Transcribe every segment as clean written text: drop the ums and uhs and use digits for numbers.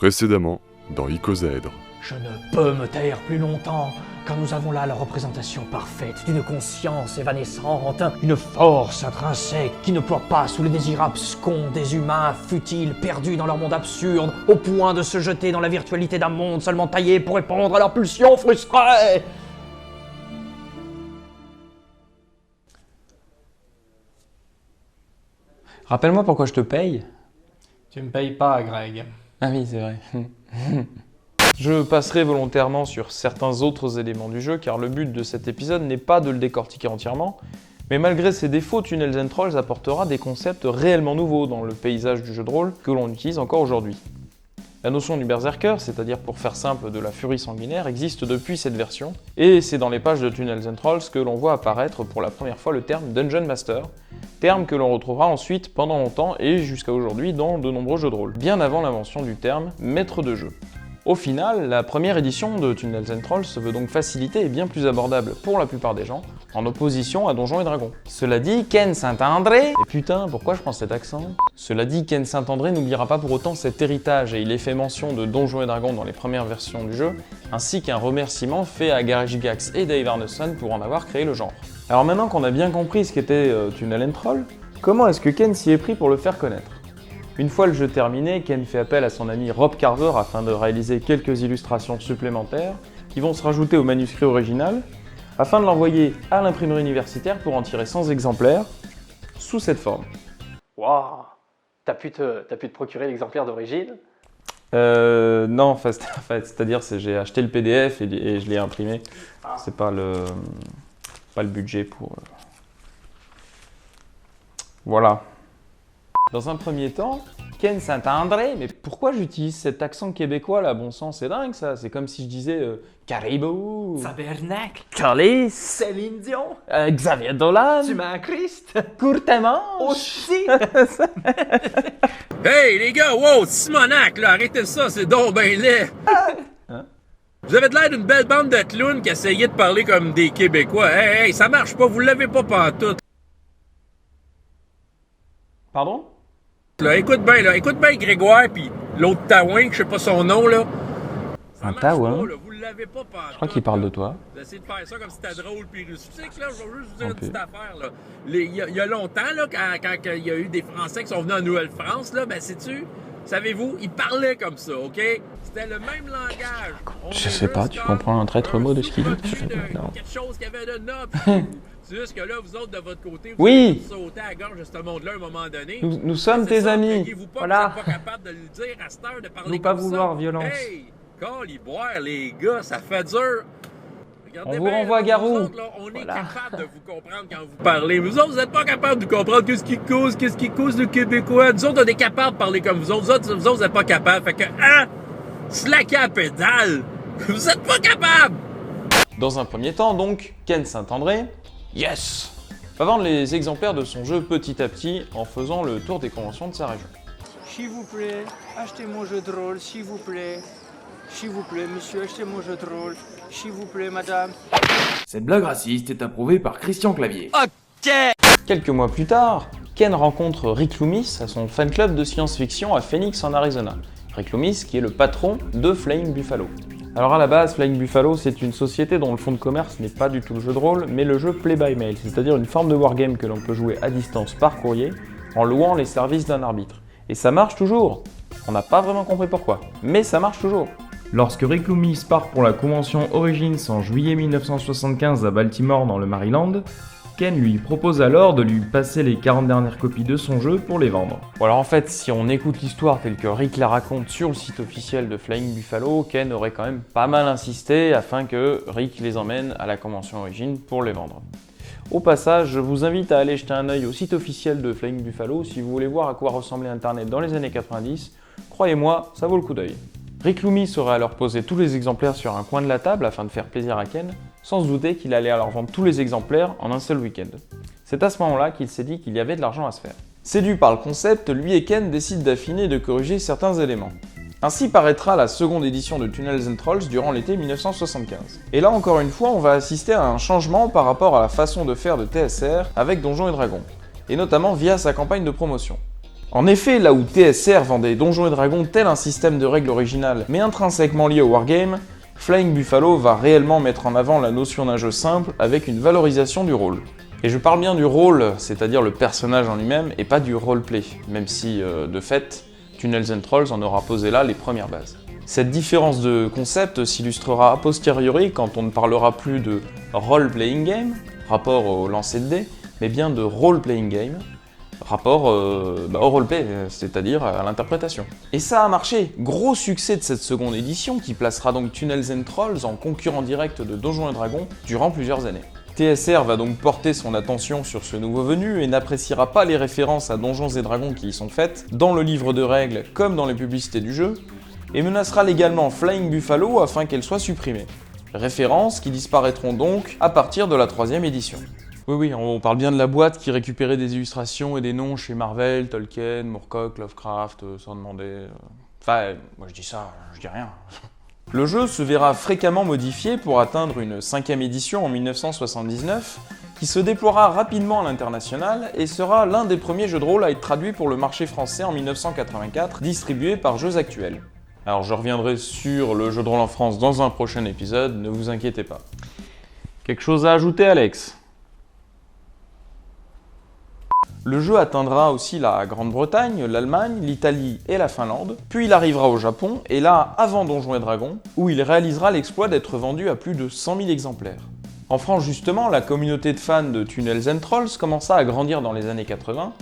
Précédemment, dans Icosaèdre. Je ne peux me taire plus longtemps, car nous avons là la représentation parfaite d'une conscience évanescente, une force intrinsèque qui ne ploie pas sous les désirs abscons des humains futiles perdus dans leur monde absurde, au point de se jeter dans la virtualité d'un monde seulement taillé pour répondre à leurs pulsions frustrées. Rappelle-moi pourquoi je te paye. Tu me payes pas, Greg. Ah oui, c'est vrai. Je passerai volontairement sur certains autres éléments du jeu, car le but de cet épisode n'est pas de le décortiquer entièrement, mais malgré ses défauts, Tunnels and Trolls apportera des concepts réellement nouveaux dans le paysage du jeu de rôle que l'on utilise encore aujourd'hui. La notion du berserker, c'est-à-dire pour faire simple de la furie sanguinaire, existe depuis cette version, et c'est dans les pages de Tunnels and Trolls que l'on voit apparaître pour la première fois le terme Dungeon Master, terme que l'on retrouvera ensuite pendant longtemps et jusqu'à aujourd'hui dans de nombreux jeux de rôle, bien avant l'invention du terme maître de jeu. Au final, la première édition de Tunnels and Trolls se veut donc facilitée et bien plus abordable pour la plupart des gens, en opposition à Donjons et Dragons. Cela dit, Ken Saint-André... Et putain, pourquoi je prends cet accent? Cela dit, Ken Saint-André n'oubliera pas pour autant cet héritage et il est fait mention de Donjons et Dragons dans les premières versions du jeu, ainsi qu'un remerciement fait à Gary Gygax et Dave Arneson pour en avoir créé le genre. Alors maintenant qu'on a bien compris ce qu'était Tunnels and Trolls, comment est-ce que Ken s'y est pris pour le faire connaître? Une fois le jeu terminé, Ken fait appel à son ami Rob Carver afin de réaliser quelques illustrations supplémentaires qui vont se rajouter au manuscrit original afin de l'envoyer à l'imprimerie universitaire pour en tirer 100 exemplaires sous cette forme. Waouh! T'as pu te procurer l'exemplaire d'origine? Non, c'est-à-dire j'ai acheté le PDF et je l'ai imprimé. C'est pas le budget pour... Voilà. Dans un premier temps, Ken Saint-André, mais pourquoi j'utilise cet accent québécois là, bon sang, c'est dingue ça, c'est comme si je disais Caribou, Tabernacle, Calis, Céline Dion, Xavier Dolan, tu m'as Christ, Courtemanche. aussi. Hey les gars, wow, Simonac, là, arrêtez ça, c'est donc ben laid. Hein? Vous avez de l'air d'une belle bande de clowns qui essayaient de parler comme des Québécois. Hey, ça marche pas, vous l'avez pas pantoute. Pardon? Là, écoute bien Grégoire, puis l'autre Taouin, que je sais pas son nom, là. Ça Un marche Taouin? pas, là, vous l'avez pas pantoute. Je crois qu'il parle de toi. Vous essayez de faire ça comme si c'était drôle puis rustique, là. Je vais juste vous dire Un une petite peu. affaire, là. Il y a longtemps, là, quand il y a eu des Français qui sont venus en Nouvelle-France, là, ben, sais-tu, savez-vous, ils parlaient comme ça, OK? C'était le même langage. Je sais pas, tu comprends un traître mot de ce qu'il dit? Non. Quelque chose qui avait de noble. C'est juste que là, vous autres, de votre côté, vous Oui. avez sauté à la gorge de ce monde-là à un moment donné. Nous sommes C'est tes ça, amis. plaignez-vous pas Voilà. que vous êtes pas capable de le dire à cette heure, de parler Nous pas comme vouloir ça. violence. Hey, caliboire, les gars, ça fait dur. Regardez On vous bien, renvoie à là, Garou. nous autres, là, on est capable de vous comprendre quand vous parlez. Vous autres, vous n'êtes pas capable de comprendre qu'est-ce qui cause le Québécois. Nous autres, on est capable de parler comme vous autres. Vous autres, vous n'êtes pas capable. Fait que, slacker à pédale. Vous êtes pas capable. Dans un premier temps, donc, Ken Saint-André, yes, va vendre les exemplaires de son jeu petit à petit en faisant le tour des conventions de sa région. S'il vous plaît, achetez mon jeu de rôle, s'il vous plaît. S'il vous plaît, monsieur, achetez mon jeu de rôle. S'il vous plaît, madame. Cette blague raciste est approuvée par Christian Clavier. Quelques mois plus tard, Ken rencontre Rick Loomis à son fan club de science-fiction à Phoenix en Arizona. Rick Loomis qui est le patron de Flying Buffalo. Alors à la base, Flying Buffalo c'est une société dont le fonds de commerce n'est pas du tout le jeu de rôle, mais le jeu Play by Mail, c'est-à-dire une forme de wargame que l'on peut jouer à distance par courrier en louant les services d'un arbitre. Et ça marche toujours. On n'a pas vraiment compris pourquoi, mais ça marche toujours. Lorsque Rick Loomis part pour la convention Origins en juillet 1975 à Baltimore dans le Maryland, Ken lui propose alors de lui passer les 40 dernières copies de son jeu pour les vendre. Bon alors en fait, si on écoute l'histoire telle que Rick la raconte sur le site officiel de Flying Buffalo, Ken aurait quand même pas mal insisté afin que Rick les emmène à la convention Origins pour les vendre. Au passage, je vous invite à aller jeter un œil au site officiel de Flying Buffalo si vous voulez voir à quoi ressemblait Internet dans les années 90. Croyez-moi, ça vaut le coup d'œil. Rick Loomis aurait alors posé tous les exemplaires sur un coin de la table afin de faire plaisir à Ken, sans se douter qu'il allait alors vendre tous les exemplaires en un seul week-end. C'est à ce moment-là qu'il s'est dit qu'il y avait de l'argent à se faire. Séduit par le concept, lui et Ken décident d'affiner et de corriger certains éléments. Ainsi paraîtra la seconde édition de Tunnels and Trolls durant l'été 1975. Et là encore une fois, on va assister à un changement par rapport à la façon de faire de TSR avec Donjons et Dragons, et notamment via sa campagne de promotion. En effet, là où TSR vendait Donjons et Dragons tel un système de règles original, mais intrinsèquement lié au wargame, Flying Buffalo va réellement mettre en avant la notion d'un jeu simple avec une valorisation du rôle. Et je parle bien du rôle, c'est-à-dire le personnage en lui-même, et pas du roleplay, même si, de fait, Tunnels and Trolls en aura posé là les premières bases. Cette différence de concept s'illustrera a posteriori quand on ne parlera plus de role-playing game, rapport au lancer de dés, mais bien de role-playing game, rapport au roleplay, c'est-à-dire à l'interprétation. Et ça a marché, gros succès de cette seconde édition qui placera donc Tunnels and Trolls en concurrent direct de Donjons et Dragons durant plusieurs années. TSR va donc porter son attention sur ce nouveau venu et n'appréciera pas les références à Donjons et Dragons qui y sont faites, dans le livre de règles comme dans les publicités du jeu, et menacera légalement Flying Buffalo afin qu'elle soit supprimée. Références qui disparaîtront donc à partir de la 3e édition. Oui, on parle bien de la boîte qui récupérait des illustrations et des noms chez Marvel, Tolkien, Moorcock, Lovecraft, sans demander... Enfin, moi je dis ça, je dis rien. Le jeu se verra fréquemment modifié pour atteindre une 5e édition en 1979, qui se déploiera rapidement à l'international et sera l'un des premiers jeux de rôle à être traduit pour le marché français en 1984, distribué par Jeux Actuels. Alors je reviendrai sur le jeu de rôle en France dans un prochain épisode, ne vous inquiétez pas. Quelque chose à ajouter, Alex ? Le jeu atteindra aussi la Grande-Bretagne, l'Allemagne, l'Italie et la Finlande, puis il arrivera au Japon, et là, avant Donjons et Dragons, où il réalisera l'exploit d'être vendu à plus de 100 000 exemplaires. En France justement, la communauté de fans de Tunnels and Trolls commença à grandir dans les années 80,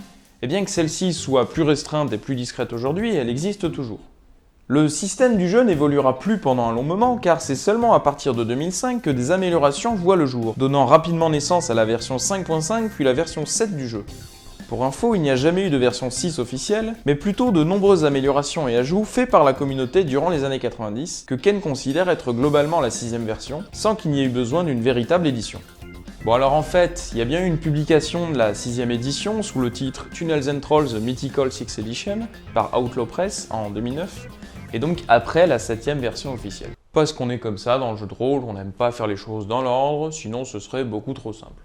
et bien que celle-ci soit plus restreinte et plus discrète aujourd'hui, elle existe toujours. Le système du jeu n'évoluera plus pendant un long moment, car c'est seulement à partir de 2005 que des améliorations voient le jour, donnant rapidement naissance à la version 5.5 puis la version 7 du jeu. Pour info, il n'y a jamais eu de version 6 officielle, mais plutôt de nombreuses améliorations et ajouts faits par la communauté durant les années 90, que Ken considère être globalement la 6ème version, sans qu'il n'y ait eu besoin d'une véritable édition. Bon alors en fait, il y a bien eu une publication de la 6ème édition sous le titre Tunnels and Trolls The Mythical 6th Edition par Outlaw Press en 2009, et donc après la 7ème version officielle. Parce qu'on est comme ça dans le jeu de rôle, on n'aime pas faire les choses dans l'ordre, sinon ce serait beaucoup trop simple.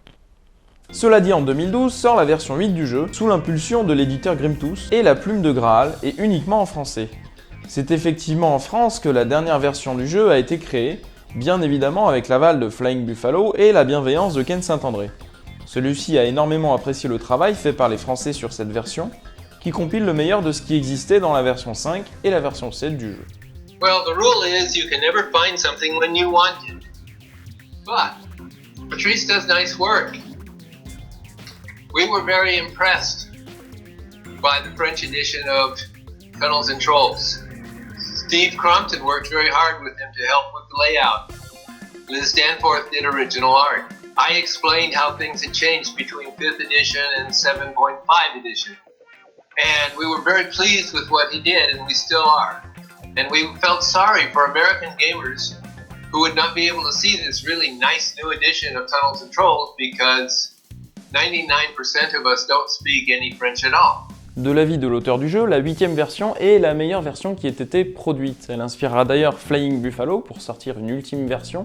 Cela dit, en 2012 sort la version 8 du jeu, sous l'impulsion de l'éditeur Grimtooth, et la plume de Graal, et uniquement en français. C'est effectivement en France que la dernière version du jeu a été créée, bien évidemment avec l'aval de Flying Buffalo et la bienveillance de Ken Saint-André. Celui-ci a énormément apprécié le travail fait par les Français sur cette version, qui compile le meilleur de ce qui existait dans la version 5 et la version 7 du jeu. Well, the rule is you can never find something when you want it. But Patrice does nice work. We were very impressed by the French edition of Tunnels and Trolls. Steve Crompton worked very hard with him to help with the layout. Liz Danforth did original art. I explained how things had changed between 5th edition and 7.5 edition. And we were very pleased with what he did, and we still are. And we felt sorry for American gamers who would not be able to see this really nice new edition of Tunnels and Trolls because 99% of us don't speak any French at all. De l'avis de l'auteur du jeu, la 8ème version est la meilleure version qui ait été produite. Elle inspirera d'ailleurs Flying Buffalo pour sortir une ultime version,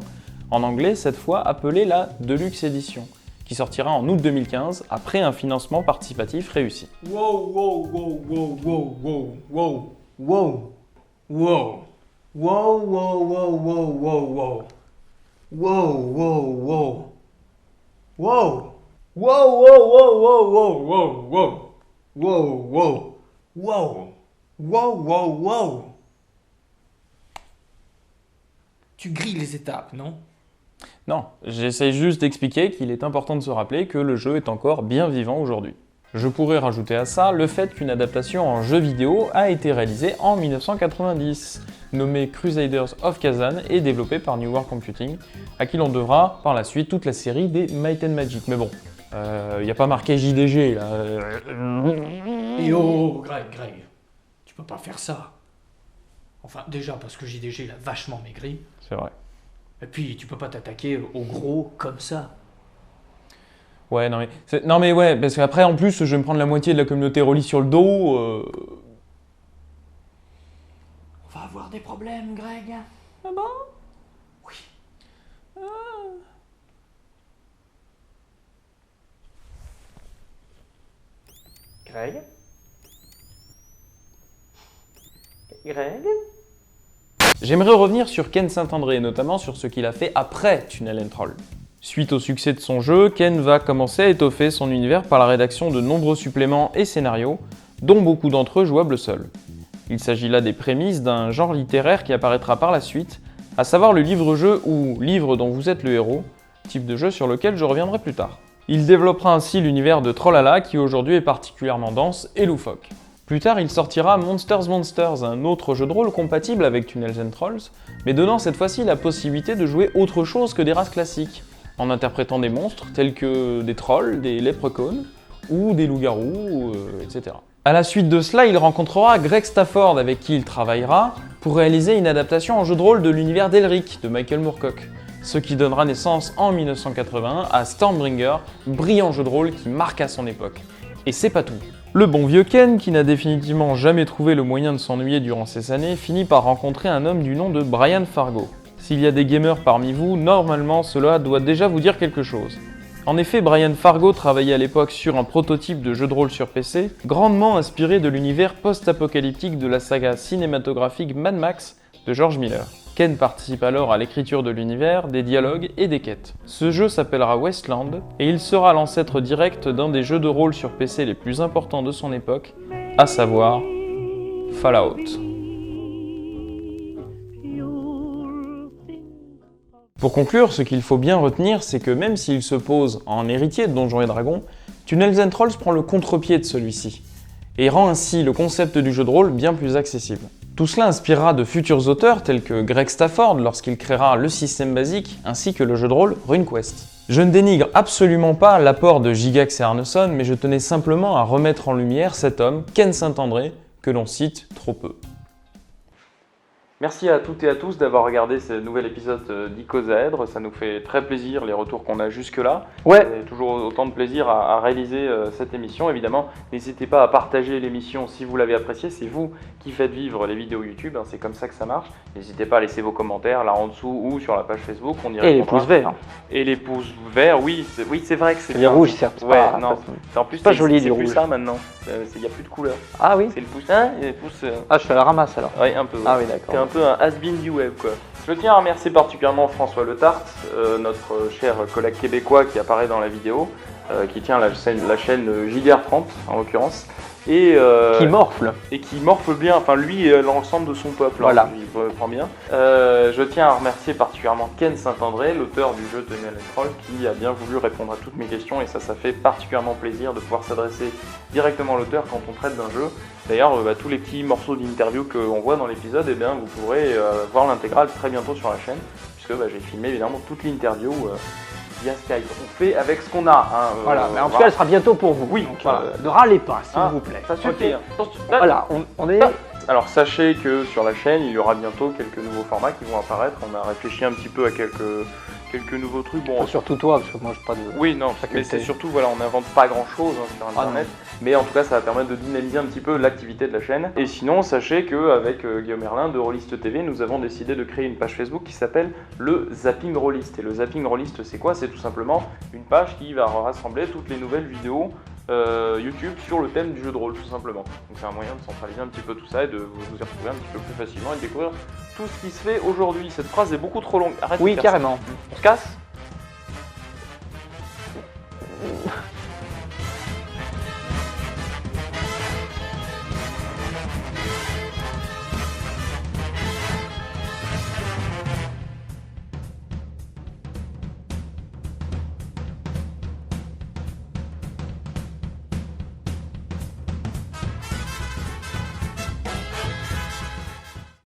en anglais cette fois appelée la Deluxe Edition, qui sortira en août 2015 après un financement participatif réussi. Wow, wow, wow, wow, wow, wow, wow, wow, wow, wow, wow, wow, wow, wow, wow, wow, wow, wow, wow. Wow, wow, wow, wow, wow, wow, wow, wow, wow, wow, wow, wow. Tu grilles les étapes, non? Non, j'essaie juste d'expliquer qu'il est important de se rappeler que le jeu est encore bien vivant aujourd'hui. Je pourrais rajouter à ça le fait qu'une adaptation en jeu vidéo a été réalisée en 1990, nommée Crusaders of Kazan et développée par New World Computing, à qui l'on devra par la suite toute la série des Might and Magic. Mais bon, y a pas marqué JDG là. Et oh, Greg, tu peux pas faire ça. Enfin, déjà parce que JDG il a vachement maigri. C'est vrai. Et puis, tu peux pas t'attaquer au gros comme ça. Ouais, non mais ouais, parce qu'après en plus je vais me prendre la moitié de la communauté Rolly sur le dos. On va avoir des problèmes, Greg. Ah bon? Oui. Greg? Greg. J'aimerais revenir sur Ken Saint-André, et notamment sur ce qu'il a fait après Tunnel and Troll. Suite au succès de son jeu, Ken va commencer à étoffer son univers par la rédaction de nombreux suppléments et scénarios, dont beaucoup d'entre eux jouables seuls. Il s'agit là des prémices d'un genre littéraire qui apparaîtra par la suite, à savoir le livre-jeu ou livre dont vous êtes le héros, type de jeu sur lequel je reviendrai plus tard. Il développera ainsi l'univers de Trollala qui aujourd'hui est particulièrement dense et loufoque. Plus tard, il sortira Monsters Monsters, un autre jeu de rôle compatible avec Tunnels and Trolls, mais donnant cette fois-ci la possibilité de jouer autre chose que des races classiques, en interprétant des monstres tels que des trolls, des leprechauns ou des loups-garous, etc. À la suite de cela, il rencontrera Greg Stafford avec qui il travaillera pour réaliser une adaptation en jeu de rôle de l'univers d'Elric de Michael Moorcock, ce qui donnera naissance en 1981 à Stormbringer, brillant jeu de rôle qui marqua son époque. Et c'est pas tout. Le bon vieux Ken, qui n'a définitivement jamais trouvé le moyen de s'ennuyer durant ces années, finit par rencontrer un homme du nom de Brian Fargo. S'il y a des gamers parmi vous, normalement cela doit déjà vous dire quelque chose. En effet, Brian Fargo travaillait à l'époque sur un prototype de jeu de rôle sur PC, grandement inspiré de l'univers post-apocalyptique de la saga cinématographique Mad Max de George Miller. Ken participe alors à l'écriture de l'univers, des dialogues et des quêtes. Ce jeu s'appellera Wasteland, et il sera l'ancêtre direct d'un des jeux de rôle sur PC les plus importants de son époque, à savoir Fallout. Pour conclure, ce qu'il faut bien retenir, c'est que même s'il se pose en héritier de Donjons et Dragons, Tunnels and Trolls prend le contre-pied de celui-ci, et rend ainsi le concept du jeu de rôle bien plus accessible. Tout cela inspirera de futurs auteurs tels que Greg Stafford lorsqu'il créera le système basique, ainsi que le jeu de rôle RuneQuest. Je ne dénigre absolument pas l'apport de Gygax et Arneson, mais je tenais simplement à remettre en lumière cet homme, Ken Saint-André, que l'on cite trop peu. Merci à toutes et à tous d'avoir regardé ce nouvel épisode d'Icosaèdre. Ça nous fait très plaisir les retours qu'on a jusque-là. Ouais. C'est toujours autant de plaisir à réaliser cette émission. Évidemment, n'hésitez pas à partager l'émission si vous l'avez appréciée. C'est vous qui faites vivre les vidéos YouTube. C'est comme ça que ça marche. N'hésitez pas à laisser vos commentaires là en dessous ou sur la page Facebook. On y Et les répondra. pouces verts. Et les pouces verts, oui, c'est vrai que c'est Les bien. rouges, certes. Ouais, pas- non. pas- En plus, pas c'est- joli, c'est du plus rouge. ça maintenant. Il n'y a plus de couleur. Ah oui. C'est le pouce 1 et le pouce. Ah, je fais la ramasse alors. Ouais, un peu. Ouais. Ah oui, d'accord. C'est un peu un has-been du web, quoi. Je tiens à remercier particulièrement François Le Tart, notre cher collègue québécois qui apparaît dans la vidéo, qui tient la chaîne Gilliard 30 en l'occurrence, et Qui morfle. et qui morfle bien, enfin lui et l'ensemble de son peuple, Voilà. hein, il reprend bien. Je tiens à remercier particulièrement Ken Saint-André, l'auteur du jeu Tunnel and Troll, qui a bien voulu répondre à toutes mes questions, et ça fait particulièrement plaisir de pouvoir s'adresser directement à l'auteur quand on traite d'un jeu. D'ailleurs, tous les petits morceaux d'interview qu'on voit dans l'épisode, eh bien, vous pourrez voir l'intégrale très bientôt sur la chaîne, puisque j'ai filmé évidemment toute l'interview via Skype. On fait avec ce qu'on a. Hein, Voilà, mais en tout cas, elle sera bientôt pour vous. Oui, Donc, voilà. Ne râlez pas, s'il vous plaît. Ça suffit. Ok. Hein. Voilà, on est. Alors sachez que sur la chaîne, il y aura bientôt quelques nouveaux formats qui vont apparaître. On a réfléchi un petit peu à quelques nouveaux trucs. Bon, Surtout toi, parce que moi, je pas de. oui, non, mais c'est surtout, voilà, on n'invente pas grand-chose sur Internet, mais en tout cas, ça va permettre de dynamiser un petit peu l'activité de la chaîne. Et sinon, sachez qu'avec Guillaume Merlin de Rollist TV, nous avons décidé de créer une page Facebook qui s'appelle le Zapping Rollist. Et le Zapping Rollist, c'est quoi? C'est tout simplement une page qui va rassembler toutes les nouvelles vidéos YouTube sur le thème du jeu de rôle, tout simplement. Donc c'est un moyen de centraliser un petit peu tout ça et de vous y retrouver un petit peu plus facilement et de découvrir tout ce qui se fait aujourd'hui. Cette phrase est beaucoup trop longue. Arrête de Oui, faire ça. carrément. On se casse?